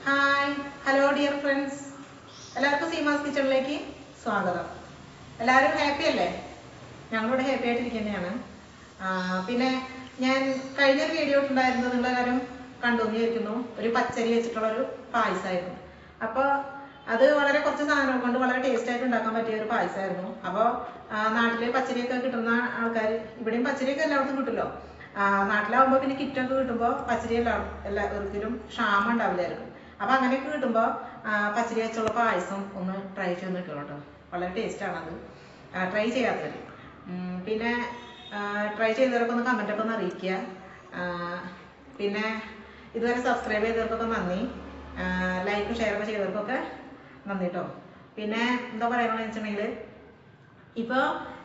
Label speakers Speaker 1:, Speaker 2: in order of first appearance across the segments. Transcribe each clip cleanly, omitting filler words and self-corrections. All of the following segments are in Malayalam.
Speaker 1: ഹായ് ഹലോ ഡിയർ ഫ്രണ്ട്സ്, എല്ലാവർക്കും സീമാസ് കിച്ചണിലേക്ക് സ്വാഗതം. എല്ലാവരും ഹാപ്പി അല്ലേ? ഞങ്ങളിവിടെ ഹാപ്പി ആയിട്ടിരിക്കുന്നതാണ്. പിന്നെ ഞാൻ കഴിഞ്ഞൊരു വീഡിയോ ഉണ്ടായിരുന്നു, നിങ്ങളെല്ലാവരും കണ്ടു വിചാരിക്കുന്നു. ഒരു പച്ചരി വെച്ചിട്ടുള്ളൊരു പായസമായിരുന്നു. അപ്പോൾ അത് വളരെ കുറച്ച് സാധനം കൊണ്ട് വളരെ ടേസ്റ്റ് ആയിട്ട് ഉണ്ടാക്കാൻ പറ്റിയ ഒരു പായസമായിരുന്നു. അപ്പോൾ നാട്ടിൽ പച്ചരിയൊക്കെ കിട്ടുന്ന ആൾക്കാർ, ഇവിടെയും പച്ചരിയൊക്കെ എല്ലായിടത്തും കിട്ടുമല്ലോ. നാട്ടിലാവുമ്പോൾ പിന്നെ കിറ്റൊക്കെ കിട്ടുമ്പോൾ പച്ചരി എല്ലാവർക്കും ക്ഷാമം ഉണ്ടാവില്ലായിരിക്കും. അപ്പോൾ അങ്ങനെയൊക്കെ കിട്ടുമ്പോൾ പച്ചരി വെച്ചുള്ള പായസം ഒന്ന് ട്രൈ ചെയ്ത് നോക്കണം കേട്ടോ. വളരെ ടേസ്റ്റാണ് അത്. ട്രൈ ചെയ്യാത്തവർ പിന്നെ ട്രൈ ചെയ്തവരൊക്കെ ഒന്ന് കമൻറ്റൊക്കെ ഒന്ന് അറിയിക്കുക. പിന്നെ ഇതുവരെ സബ്സ്ക്രൈബ് ചെയ്തവർക്കൊക്കെ നന്ദി. ലൈക്കും ഷെയറൊക്കെ ചെയ്തവർക്കൊക്കെ നന്ദി കേട്ടോ. പിന്നെ എന്താ പറയുകയെന്ന് വെച്ചിട്ടുണ്ടെങ്കിൽ, ഇപ്പോൾ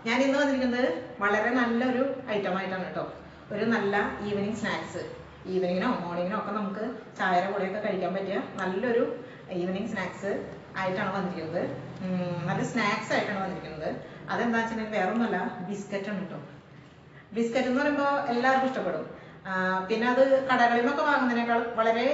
Speaker 1: ഞാൻ ഇന്ന് വന്നിരിക്കുന്നത് വളരെ നല്ലൊരു ഐറ്റമായിട്ടാണ് കേട്ടോ. ഒരു നല്ല ഈവനിങ് സ്നാക്സ്, ഈവനിങ്ങിനോ മോർണിങ്ങിനോ ഒക്കെ നമുക്ക് ചായയുടെ കൂടെയൊക്കെ കഴിക്കാൻ പറ്റിയ നല്ലൊരു ഈവനിങ് സ്നാക്സ് ആയിട്ടാണ് വന്നിരിക്കുന്നത്. നല്ല സ്നാക്സ് ആയിട്ടാണ് വന്നിരിക്കുന്നത്. അതെന്താ വെച്ചിട്ടുണ്ടെങ്കിൽ വേറെ ഒന്നുമല്ല, ബിസ്ക്കറ്റാണ് കേട്ടോ. ബിസ്ക്കറ്റ് എന്ന് പറയുമ്പോൾ എല്ലാവർക്കും ഇഷ്ടപ്പെടും. പിന്നെ അത് കടകളിൽ നിന്നൊക്കെ വാങ്ങുന്നതിനേക്കാൾ വളരെ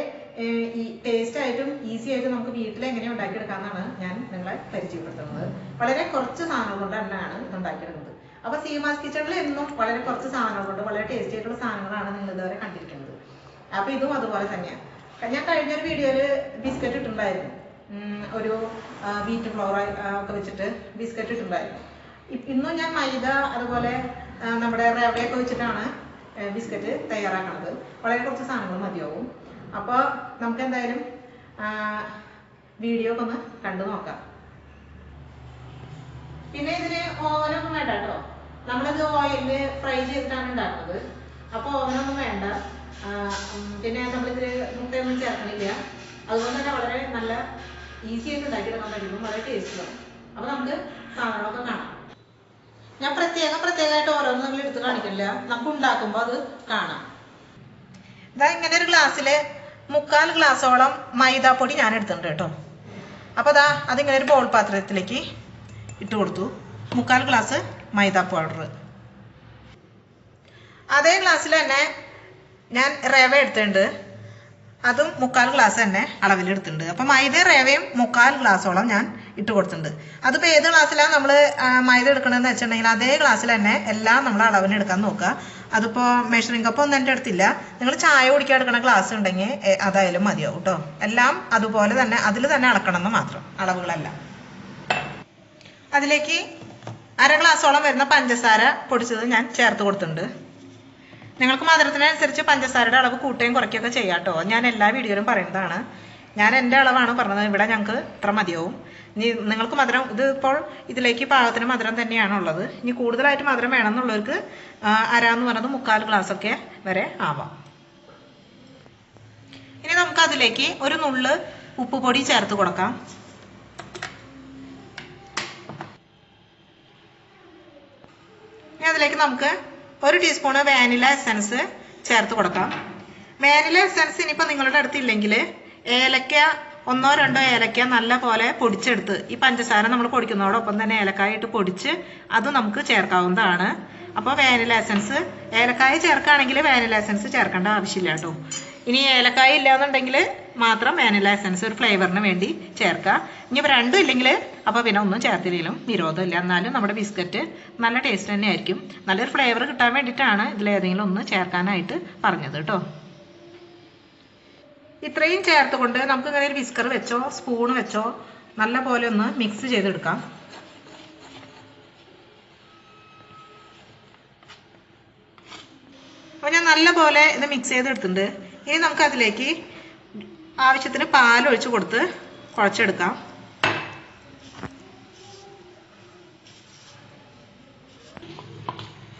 Speaker 1: ടേസ്റ്റ് ആയിട്ടും ഈസി ആയിട്ടും നമുക്ക് വീട്ടിൽ എങ്ങനെ ഉണ്ടാക്കിയെടുക്കാമെന്നാണ് ഞാൻ നിങ്ങളെ പരിചയപ്പെടുത്തുന്നത്. വളരെ കുറച്ച് സാധനങ്ങൾ കൊണ്ട് തന്നെയാണ് ഇത് ഉണ്ടാക്കിയെടുക്കുന്നത്. അപ്പോൾ സീമാസ് കിച്ചണിൽ എന്നും വളരെ കുറച്ച് സാധനങ്ങൾ കൊണ്ട് വളരെ ടേസ്റ്റി ആയിട്ടുള്ള സാധനങ്ങളാണ് നിങ്ങൾ ഇതുവരെ കണ്ടിരിക്കുന്നത്. അപ്പോൾ ഇതും അതുപോലെ തന്നെയാണ്. ഞാൻ കഴിഞ്ഞൊരു വീഡിയോയിൽ ബിസ്ക്കറ്റ് ഇട്ടുണ്ടായിരുന്നു. ഒരു വീറ്റ് ഫ്ലോർ ഒക്കെ വെച്ചിട്ട് ബിസ്ക്കറ്റ് ഇട്ടുണ്ടായിരുന്നു. ഇന്നും ഞാൻ മൈദ അതുപോലെ നമ്മുടെ റവയൊക്കെ വെച്ചിട്ടാണ് ബിസ്ക്കറ്റ് തയ്യാറാക്കുന്നത്. വളരെ കുറച്ച് സാധനങ്ങൾ മതിയാവും. അപ്പോൾ നമുക്ക് എന്തായാലും വീഡിയോ ഒക്കെ ഒന്ന് കണ്ടു നോക്കാം. പിന്നെ ഇതിന് ഓവനൊന്നും വേണ്ട കേട്ടോ. നമ്മളിത് ഓയിലിൽ ഫ്രൈ ചെയ്തിട്ടാണ് ഉണ്ടാക്കുന്നത്. അപ്പോൾ ഓവനൊന്നും വേണ്ട. പിന്നെ നമ്മളിതിൽ മുട്ടയൊന്നും ചേർക്കണില്ല. അതുകൊണ്ട് തന്നെ വളരെ നല്ല ഈസി ആയിട്ട് ഉണ്ടാക്കിയെടുക്കാൻ പറ്റും. വളരെ ടേസ്റ്റിയാണ്. അപ്പോൾ നമുക്ക് സാധനങ്ങളൊക്കെ കാണാം. ഞാൻ പ്രത്യേകമായിട്ട് ഓരോന്നും നിങ്ങൾ എടുത്ത് കാണിക്കില്ല, നമുക്ക് ഉണ്ടാക്കുമ്പോൾ അത് കാണാം. ഇതാ ഇങ്ങനെ ഒരു ഗ്ലാസ്സിൽ 3/4 ഗ്ലാസോളം മൈദാപ്പൊടി ഞാൻ എടുത്തിട്ടുണ്ട് കേട്ടോ. അപ്പോൾ അതാ അതിങ്ങനെ ഒരു ബോൾ പാത്രത്തിലേക്ക് ഇട്ട് കൊടുത്തു. 3/4 ഗ്ലാസ് മൈദ പൗഡർ. അതേ ഗ്ലാസ്സിൽ തന്നെ ഞാൻ റവ എടുത്തിട്ടുണ്ട്. അതും 3/4 ഗ്ലാസ് തന്നെ അളവിലെടുത്തിട്ടുണ്ട്. അപ്പം മൈദ റവയും 3/4 ഗ്ലാസോളം ഞാൻ ഇട്ട് കൊടുത്തിട്ടുണ്ട്. അതിപ്പോൾ ഏത് ഗ്ലാസ്സിലാണ് നമ്മൾ മൈദ എടുക്കണമെന്ന് വെച്ചിട്ടുണ്ടെങ്കിൽ അതേ ഗ്ലാസ്സിൽ തന്നെ എല്ലാം നമ്മൾ അളവിന് എടുക്കാൻ നോക്കുക. അതിപ്പോൾ മെഷറിംഗ് കപ്പ് ഒന്നും എൻ്റെ അടുത്തില്ല. നിങ്ങൾ ചായ കുടിക്കാൻ എടുക്കുന്ന ഗ്ലാസ് ഉണ്ടെങ്കിൽ അതായാലും മതിയാവും കേട്ടോ. എല്ലാം അതുപോലെ തന്നെ അതിൽ തന്നെ അളക്കണം എന്ന് മാത്രം, അളവുകളെല്ലാം. അതിലേക്ക് 1/2 ഗ്ലാസോളം വരുന്ന പഞ്ചസാര പൊടിച്ചത് ഞാൻ ചേർത്ത് കൊടുത്തിട്ടുണ്ട്. നിങ്ങൾക്ക് മധുരത്തിനനുസരിച്ച് പഞ്ചസാരയുടെ അളവ് കൂട്ടുകയും കുറയ്ക്കുകയൊക്കെ ചെയ്യാം കേട്ടോ. ഞാൻ എല്ലാ വീഡിയോയിലും പറയുന്നതാണ്. ഞാൻ എൻ്റെ അളവാണ് പറഞ്ഞത്. ഇവിടെ ഞങ്ങൾക്ക് ഇത്ര മതിയാവും. ഇനി നിങ്ങൾക്ക് മധുരം ഇതിപ്പോൾ ഇതിലേക്ക് പാകത്തിന് മധുരം തന്നെയാണ് ഉള്ളത്. ഇനി കൂടുതലായിട്ട് മധുരം വേണമെന്നുള്ളവർക്ക് അരാന്ന് പറഞ്ഞത് 3/4 ഗ്ലാസ്സൊക്കെ വരെ ആവാം. ഇനി നമുക്ക് അതിലേക്ക് ഒരു നുള്ള് ഉപ്പുപൊടി ചേർത്ത് കൊടുക്കാം. ഇനി അതിലേക്ക് നമുക്ക് 1 ടീസ്പൂണ് വാനില എസൻസ് ചേർത്ത് കൊടുക്കാം. വാനില എസൻസ് ഇനിയിപ്പോൾ നിങ്ങളുടെ അടുത്തില്ലെങ്കിൽ ഏലക്ക 1-2 ഏലക്ക നല്ല പോലെ പൊടിച്ചെടുത്ത്, ഈ പഞ്ചസാര നമ്മൾ പൊടിക്കുന്നതോടൊപ്പം തന്നെ ഏലക്കായ ഇട്ട് പൊടിച്ച് അത് നമുക്ക് ചേർക്കാവുന്നതാണ്. അപ്പോൾ വാനില എസൻസ്, ഏലക്കായ ചേർക്കുകയാണെങ്കിൽ വാനില എസൻസ് ചേർക്കേണ്ട ആവശ്യമില്ല കേട്ടോ. ഇനി ഏലക്കായ ഇല്ലാന്നുണ്ടെങ്കിൽ മാത്രം വാനില എസൻസ് ഒരു ഫ്ലേവറിന് വേണ്ടി ചേർക്കുക. ഇനി ഇപ്പോൾ രണ്ടും ഇല്ലെങ്കിൽ അപ്പോൾ പിന്നെ ഒന്നും ചേർത്തില്ലെങ്കിലും വിരോധമില്ല. എന്നാലും നമ്മുടെ ബിസ്ക്കറ്റ് നല്ല ടേസ്റ്റ് തന്നെ ആയിരിക്കും. നല്ലൊരു ഫ്ലേവർ കിട്ടാൻ വേണ്ടിയിട്ടാണ് ഇതിലേതെങ്കിലും ഒന്ന് ചേർക്കാനായിട്ട് പറഞ്ഞത് കേട്ടോ. ഇത്രയും ചേർത്തുകൊണ്ട് നമുക്ക് ഇങ്ങനെ ഒരു വിസ്കർ വെച്ചോ സ്പൂൺ വെച്ചോ നല്ല പോലെ ഒന്ന് മിക്സ് ചെയ്തെടുക്കാം. അപ്പോൾ ഞാൻ നല്ല പോലെ ഇത് മിക്സ് ചെയ്തെടുത്തിട്ടുണ്ട്. ഇനി നമുക്ക് അതിലേക്ക് ആവശ്യത്തിന് പാൽ ഒഴിച്ച് കൊടുത്ത് കുഴച്ചെടുക്കാം.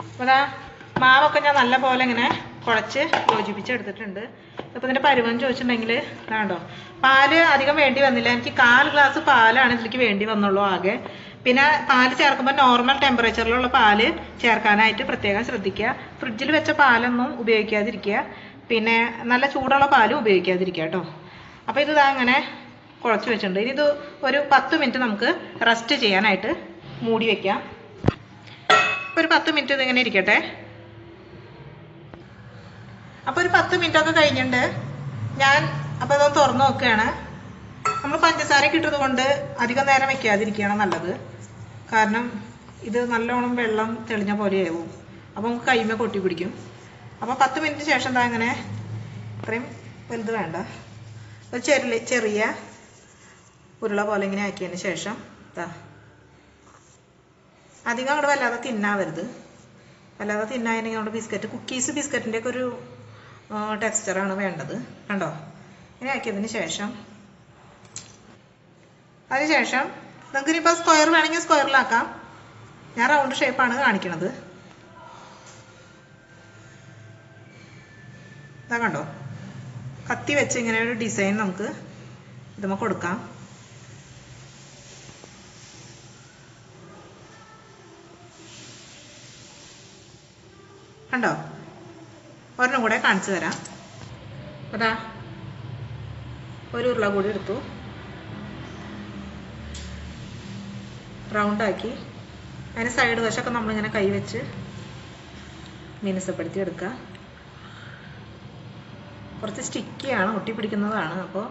Speaker 1: അപ്പോൾ മാവൊക്കെ ഞാൻ നല്ല പോലെ ഇങ്ങനെ കുഴച്ച് യോജിപ്പിച്ചെടുത്തിട്ടുണ്ട്. അപ്പോൾ ഇതിൻ്റെ പരുവം ചോദിച്ചിട്ടുണ്ടെങ്കിൽ ഇതാണ്ടോ, പാല് അധികം വേണ്ടി വന്നില്ല. എനിക്ക് 1/4 ഗ്ലാസ് പാലാണ് ഇതിലേക്ക് വേണ്ടി വന്നുള്ളൂ ആകെ. പിന്നെ പാല് ചേർക്കുമ്പോൾ നോർമൽ ടെമ്പറേച്ചറിലുള്ള പാല് ചേർക്കാനായിട്ട് പ്രത്യേകം ശ്രദ്ധിക്കുക. ഫ്രിഡ്ജിൽ വെച്ച പാലൊന്നും ഉപയോഗിക്കാതിരിക്കുക. പിന്നെ നല്ല ചൂടുള്ള പാലും ഉപയോഗിക്കാതിരിക്കുക കേട്ടോ. അപ്പോൾ ഇത് അങ്ങനെ കുഴച്ച് വെച്ചിട്ടുണ്ട്. ഇനി ഇത് ഒരു 10 മിനിറ്റ് നമുക്ക് റെസ്റ്റ് ചെയ്യാനായിട്ട് മൂടി വയ്ക്കാം. ഒരു 10 മിനിറ്റ് ഇതിങ്ങനെ ഇരിക്കട്ടെ. അപ്പോൾ ഒരു 10 മിനിറ്റ് ഒക്കെ കഴിഞ്ഞിട്ടുണ്ട്. ഞാൻ അപ്പോൾ അതൊന്ന് തുറന്ന് നോക്കുകയാണ്. നമ്മൾ പഞ്ചസാരയൊക്കെ ഇട്ടത് കൊണ്ട് അധികം നേരം വെക്കാതിരിക്കുകയാണ് നല്ലത്. കാരണം ഇത് നല്ലോണം വെള്ളം തെളിഞ്ഞ പോലെയാവും. അപ്പോൾ നമുക്ക് കൈമേ കൊട്ടി പിടിക്കും. അപ്പോൾ 10 മിനിറ്റ് ശേഷം എന്താ ഇങ്ങനെ ഇത്രയും വലുത് വേണ്ട, ഒരു ചെറിയ ഉരുള പോലെ ഇങ്ങനെ ആക്കിയതിന് ശേഷം ഇതാ അധികം അങ്ങോട്ട് വല്ലാതെ തിന്നാവരുത്. വല്ലാതെ തിന്നായിരുന്നെങ്കിൽ നമ്മുടെ ബിസ്ക്കറ്റ് ബിസ്ക്കറ്റിൻ്റെ ഒക്കെ ഒരു ടെക്സ്ചറാണ് വേണ്ടത്. കണ്ടോ? ഇങ്ങനെ ആക്കിയതിന് ശേഷം അതിനുശേഷം നമുക്ക് ഇനിയിപ്പോൾ സ്ക്വയർ വേണമെങ്കിൽ സ്ക്വയറിലാക്കാം. ഞാൻ റൗണ്ട് ഷേപ്പാണ് കാണിക്കണത്. ഇതാ കണ്ടോ? കത്തി വെച്ച് ഇങ്ങനെ ഒരു ഡിസൈൻ നമുക്ക് ഇതുമ്മ കൊടുക്കാം. കണ്ടോ? ഒരെണ്ണം കൂടെ കാണിച്ചു തരാം. അതാ ഒരു ഉരുള കൂടി എടുത്തു, റൗണ്ടാക്കി അതിന് സൈഡ് വശമൊക്കെ നമ്മളിങ്ങനെ കൈ വെച്ച് മിനുസപ്പെടുത്തി എടുക്കുക. കുറച്ച് സ്റ്റിക്കിയാണ്, ഒട്ടിപ്പിടിക്കുന്നതാണ്. അപ്പോൾ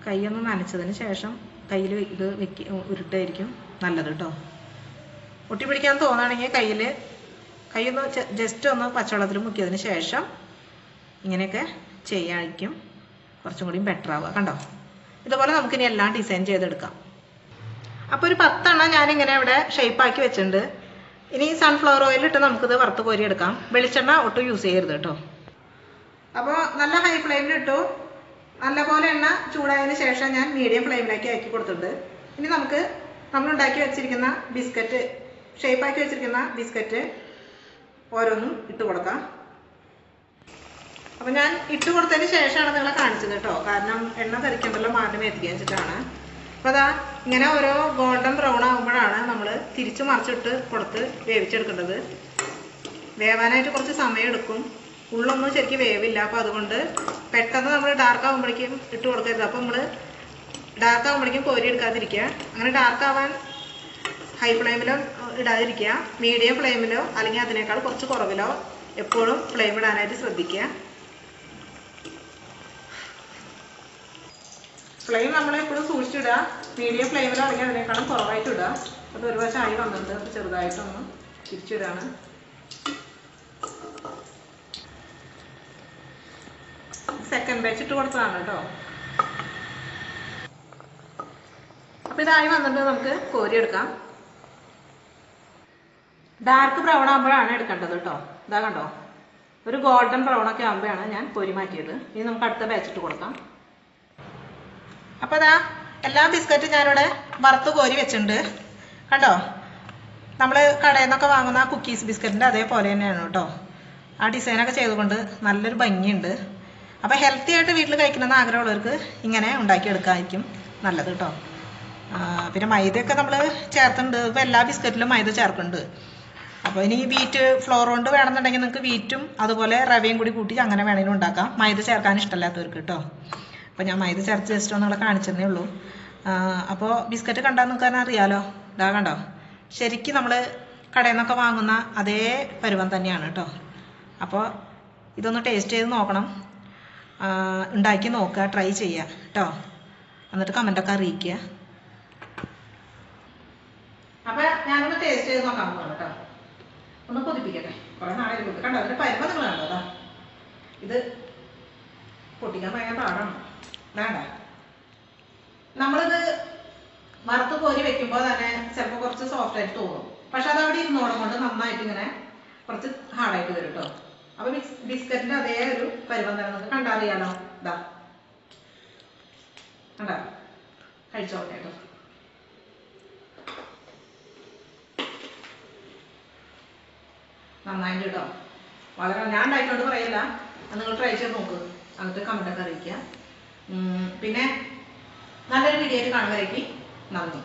Speaker 1: കൈയൊന്ന് നനച്ചതിന് ശേഷം കയ്യിൽ ഇത് ഉരുട്ടായിരിക്കും നല്ലത് കേട്ടോ. ഒട്ടിപ്പിടിക്കാൻ തോന്നുകയാണെങ്കിൽ കൈയൊന്ന് ജസ്റ്റ് ഒന്ന് പച്ചവെള്ളത്തിൽ മുക്കിയതിന് ശേഷം ഇങ്ങനെയൊക്കെ ചെയ്യായിരിക്കും കുറച്ചും കൂടി ബെറ്റർ ആവുക. കണ്ടോ? ഇതുപോലെ നമുക്കിനി എല്ലാം ഡിസൈൻ ചെയ്തെടുക്കാം. അപ്പോൾ ഒരു 10 എണ്ണം ഞാനിങ്ങനെ ഇവിടെ ഷേപ്പാക്കി വെച്ചിട്ടുണ്ട്. ഇനി സൺഫ്ലവർ ഓയിലിട്ട് നമുക്കിത് വറുത്ത് കോരിയെടുക്കാം. വെളിച്ചെണ്ണ ഒട്ടും യൂസ് ചെയ്യരുത് കേട്ടോ. അപ്പോൾ നല്ല ഹൈ ഫ്ലെയിമിലിട്ടു. നല്ലപോലെ എണ്ണ ചൂടായതിന് ശേഷം ഞാൻ മീഡിയം ഫ്ലെയിമിലേക്ക് ആക്കി കൊടുത്തിട്ടുണ്ട്. ഇനി നമുക്ക് നമ്മളുണ്ടാക്കി വെച്ചിരിക്കുന്ന ബിസ്ക്കറ്റ്, ഷേപ്പാക്കി വെച്ചിരിക്കുന്ന ബിസ്ക്കറ്റ് ഓരോന്നും ഇട്ട് കൊടുക്കാം. അപ്പോൾ ഞാൻ ഇട്ട് കൊടുത്തതിന് ശേഷമാണ് നിങ്ങളെ കാണിച്ചത് കേട്ടോ. കാരണം എണ്ണ തെറിക്കണ്ടല്ലോ, മാറിന് എത്തിക്കാൻ വെച്ചിട്ടാണ്. അപ്പോൾ അതാ ഇങ്ങനെ ഓരോ ഗോൾഡൻ ബ്രൗൺ ആകുമ്പോഴാണ് നമ്മൾ തിരിച്ച് മറിച്ചിട്ട് കൊടുത്ത് വേവിച്ചെടുക്കേണ്ടത്. വേവാനായിട്ട് കുറച്ച് സമയം എടുക്കും. ഉള്ളൊന്നും ശരിക്കും വേവില്ല. അപ്പോൾ അതുകൊണ്ട് പെട്ടെന്ന് നമ്മൾ ഡാർക്ക് ആകുമ്പോഴേക്കും ഇട്ട് കൊടുക്കരുത്. അപ്പോൾ നമ്മൾ ഡാർക്ക് ആകുമ്പോഴേക്കും കോരി എടുക്കാതിരിക്കുക. അങ്ങനെ ഡാർക്ക് ആവാൻ ഹൈ ഫ്ലെയിമിലോ ഇടാതിരിക്കുക. മീഡിയം ഫ്ലെയിമിലോ അല്ലെങ്കിൽ അതിനേക്കാൾ കുറച്ച് കുറവിലോ എപ്പോഴും ഫ്ലെയിം ഇടാനായിട്ട് ശ്രദ്ധിക്കുക. ഫ്ലെയിം നമ്മളെപ്പോഴും സൂക്ഷിച്ചിടുക. മീഡിയം ഫ്ലെയിമിലോ അല്ലെങ്കിൽ അതിനേക്കാളും കുറവായിട്ട് ഇടുക. അപ്പോൾ ഒരു വശം ആയി വന്നിട്ടുണ്ട്. അപ്പോൾ ചെറുതായിട്ടൊന്ന് തിരിച്ചിടുകയാണ്. സെക്കൻഡ് ബാച്ച് ഇട്ട് കൊടുത്തതാണ് കേട്ടോ. അപ്പോൾ ഇതായി വന്നിട്ട് നമുക്ക് കോരിയെടുക്കാം. ഡാർക്ക് ബ്രൗൺ ആകുമ്പോഴാണ് എടുക്കേണ്ടത് കേട്ടോ. ഇതാ കണ്ടോ? ഒരു ഗോൾഡൻ ബ്രൗൺ ഒക്കെ ആകുമ്പോഴാണ് ഞാൻ കോരി മാറ്റിയത്. ഇനി നമുക്ക് അടുത്ത ബാച്ച് ഇട്ട് കൊടുക്കാം. അപ്പോൾ അതാ എല്ലാ ബിസ്ക്കറ്റും ഞാനിവിടെ വറുത്ത് കോരി വെച്ചിട്ടുണ്ട്. കണ്ടോ? നമ്മൾ കടയിൽ നിന്നൊക്കെ വാങ്ങുന്ന കുക്കീസ് ബിസ്ക്കറ്റിൻ്റെ അതേപോലെ തന്നെയാണ് കേട്ടോ. ആ ഡിസൈനൊക്കെ ചെയ്തുകൊണ്ട് നല്ലൊരു ഭംഗിയുണ്ട്. അപ്പോൾ ഹെൽത്തി ആയിട്ട് വീട്ടിൽ കഴിക്കണമെന്ന് ആഗ്രഹമുള്ളവർക്ക് ഇങ്ങനെ ഉണ്ടാക്കിയെടുക്കാമായിരിക്കും നല്ലത് കേട്ടോ. പിന്നെ മൈദയൊക്കെ നമ്മൾ ചേർത്തുന്നുണ്ട്. ഇപ്പോൾ എല്ലാ ബിസ്ക്കറ്റിലും മൈദ ചേർക്കുന്നുണ്ട്. അപ്പോൾ ഇനി വീറ്റ് ഫ്ലോർ കൊണ്ട് വേണമെന്നുണ്ടെങ്കിൽ നിങ്ങൾക്ക് വീറ്റും അതുപോലെ റവയും കൂടി കൂട്ടി അങ്ങനെ വേണമെങ്കിലും ഉണ്ടാക്കാം. മൈദ ചേർക്കാൻ ഇഷ്ടമല്ലാത്തവർക്ക് കേട്ടോ. അപ്പോൾ ഞാൻ മൈദ ചേർത്ത് ജസ്റ്റ് നിങ്ങളെ കാണിച്ചതേ ഉള്ളൂ. അപ്പോൾ ബിസ്ക്കറ്റ് കണ്ടാൽ നിങ്ങൾക്ക് അറിയാലോ. ഇതാ കണ്ടോ? ശരിക്കും നമ്മൾ കടയിൽ നിന്നൊക്കെ വാങ്ങുന്ന അതേ പരുവം തന്നെയാണ് കേട്ടോ. അപ്പോൾ ഇതൊന്ന് ടേസ്റ്റ് ചെയ്ത് നോക്കണം. ഉണ്ടാക്കി നോക്കുക, ട്രൈ ചെയ്യുക കേട്ടോ. എന്നിട്ട് കമൻ്റൊക്കെ അറിയിക്കുക. അപ്പോൾ ഞാനൊന്ന് ടേസ്റ്റ് ചെയ്ത് നോക്കാൻ പോകണം കേട്ടോ. ഒന്ന് കൊതിപ്പിക്കട്ടെ. കുറേ നാളെ കണ്ടോ? അതിൻ്റെ പരുവം നിങ്ങൾ കണ്ടോ? അതാ ഇത് പൊട്ടിക്കാൻ ഭയങ്കര പാടാണ്. വേണ്ട, നമ്മളിത് വറുത്ത് കോരി വെക്കുമ്പോൾ തന്നെ ചിലപ്പോൾ കുറച്ച് സോഫ്റ്റ് ആയിട്ട് തോന്നും. പക്ഷെ അതവിടെ ഇരുന്നോളം കൊണ്ട് നന്നായിട്ട് ഇങ്ങനെ കുറച്ച് ഹാർഡായിട്ട് വരും കേട്ടോ. അപ്പോൾ ബിസ്ക്കറ്റിൻ്റെ അതേ ഒരു പരുവം തന്നെ നമുക്ക് കണ്ടാൽ അറിയാലോ. ഇതാ കണ്ടാ? കഴിച്ചോട്ടെ കേട്ടോ. നന്നായിട്ട് കേട്ടോ. വളരെ ഞാൻ ഉണ്ടായിക്കൊണ്ട് പറയില്ല. നിങ്ങൾ ട്രൈ ചെയ്ത് നോക്കുക. എന്നിട്ട് കമൻ്റൊക്കെ അറിയിക്കുക. പിന്നെ നല്ലൊരു വീഡിയോ ആയിട്ട് കാണുന്നവരേക്ക് നന്ദി.